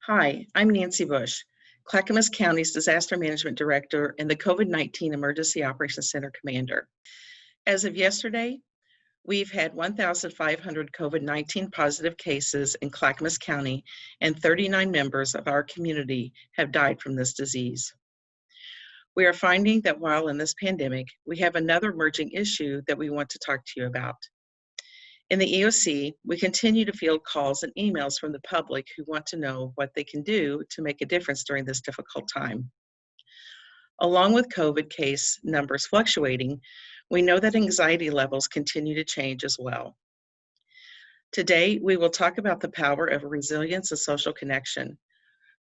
Hi, I'm Nancy Bush, Clackamas County's Disaster Management Director and the COVID-19 Emergency Operations Center Commander. As of yesterday, we've had 1,500 COVID-19 positive cases in Clackamas County, and 39 members of our community have died from this disease. We are finding that while in this pandemic, we have another emerging issue that we want to talk to you about. In the EOC, we continue to field calls and emails from the public who want to know what they can do to make a difference during this difficult time. Along with COVID case numbers fluctuating, we know that anxiety levels continue to change as well. Today, we will talk about the power of resilience and social connection.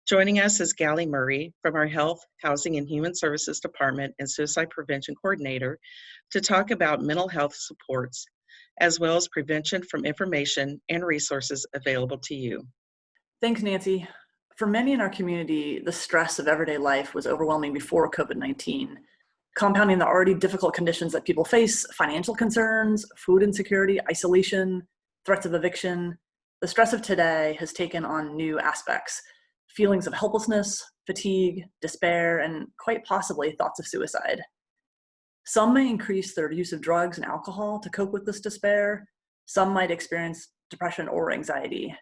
Joining us is Gallie Murray from our Health, Housing, and Human Services Department and Suicide Prevention Coordinator to talk about mental health supports, as well as prevention from information and resources available to you. Thanks, Nancy. For many in our community, the stress of everyday life was overwhelming before COVID-19, compounding the already difficult conditions that people face: financial concerns, food insecurity, isolation, threats of eviction. The stress of today has taken on new aspects: feelings of helplessness, fatigue, despair, and quite possibly thoughts of suicide. Some may increase their use of drugs and alcohol to cope with this despair. Some might experience depression or anxiety.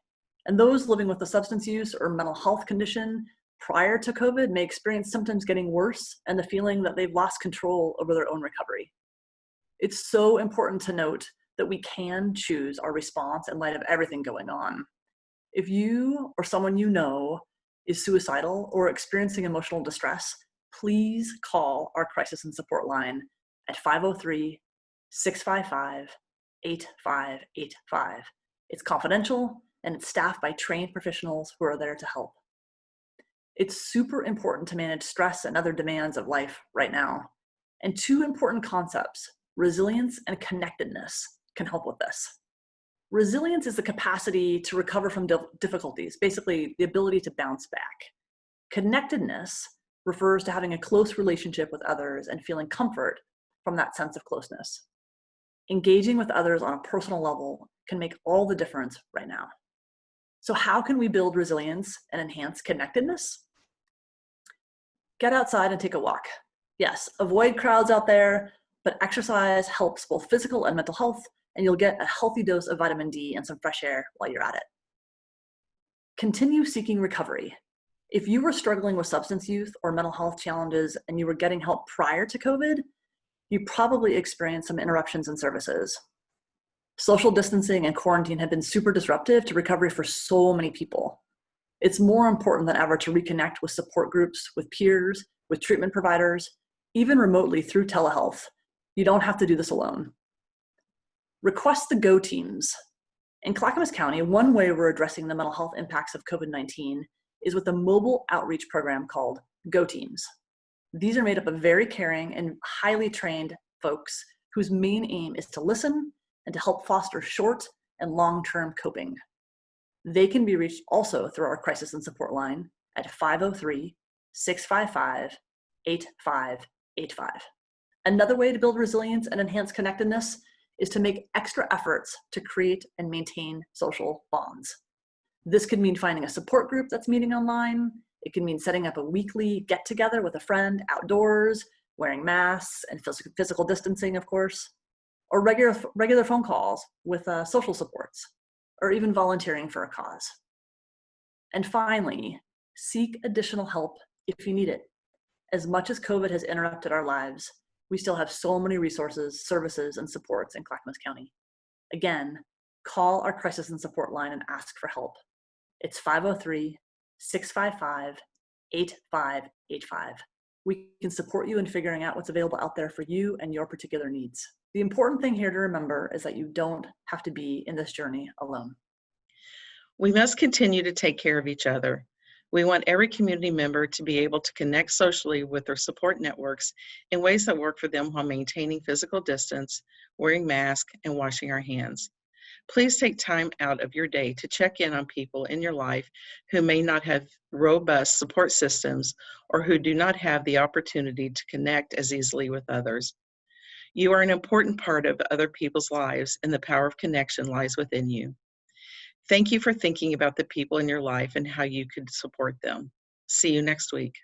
And those living with a substance use or mental health condition prior to COVID may experience symptoms getting worse and the feeling that they've lost control over their own recovery. It's so important to note that we can choose our response in light of everything going on. If you or someone you know is suicidal or experiencing emotional distress, please call our crisis and support line at 503-655-8585. It's confidential and it's staffed by trained professionals who are there to help. It's super important to manage stress and other demands of life right now. And two important concepts, resilience and connectedness, can help with this. Resilience is the capacity to recover from difficulties, basically the ability to bounce back. Connectedness refers to having a close relationship with others and feeling comfort from that sense of closeness. Engaging with others on a personal level can make all the difference right now. So how can we build resilience and enhance connectedness? Get outside and take a walk. Yes, avoid crowds out there, but exercise helps both physical and mental health, and you'll get a healthy dose of vitamin D and some fresh air while you're at it. Continue seeking recovery. If you were struggling with substance use or mental health challenges and you were getting help prior to COVID, you probably experienced some interruptions in services. Social distancing and quarantine have been super disruptive to recovery for so many people. It's more important than ever to reconnect with support groups, with peers, with treatment providers, even remotely through telehealth. You don't have to do this alone. Request the GO teams. In Clackamas County, one way we're addressing the mental health impacts of COVID-19 is with a mobile outreach program called GO teams. These are made up of very caring and highly trained folks whose main aim is to listen and to help foster short and long-term coping. They can be reached also through our crisis and support line at 503-655-8585. Another way to build resilience and enhance connectedness is to make extra efforts to create and maintain social bonds. This could mean finding a support group that's meeting online. It can mean setting up a weekly get-together with a friend outdoors, wearing masks and physical distancing, of course, or regular phone calls with social supports, or even volunteering for a cause. And finally, seek additional help if you need it. As much as COVID has interrupted our lives, we still have so many resources, services, and supports in Clackamas County. Again, call our crisis and support line and ask for help. It's 503-655-8585. We can support you in figuring out what's available out there for you and your particular needs. The important thing here to remember is that you don't have to be in this journey alone. We must continue to take care of each other. We want every community member to be able to connect socially with their support networks in ways that work for them while maintaining physical distance, wearing masks, and washing our hands. Please take time out of your day to check in on people in your life who may not have robust support systems or who do not have the opportunity to connect as easily with others. You are an important part of other people's lives, and the power of connection lies within you. Thank you for thinking about the people in your life and how you could support them. See you next week.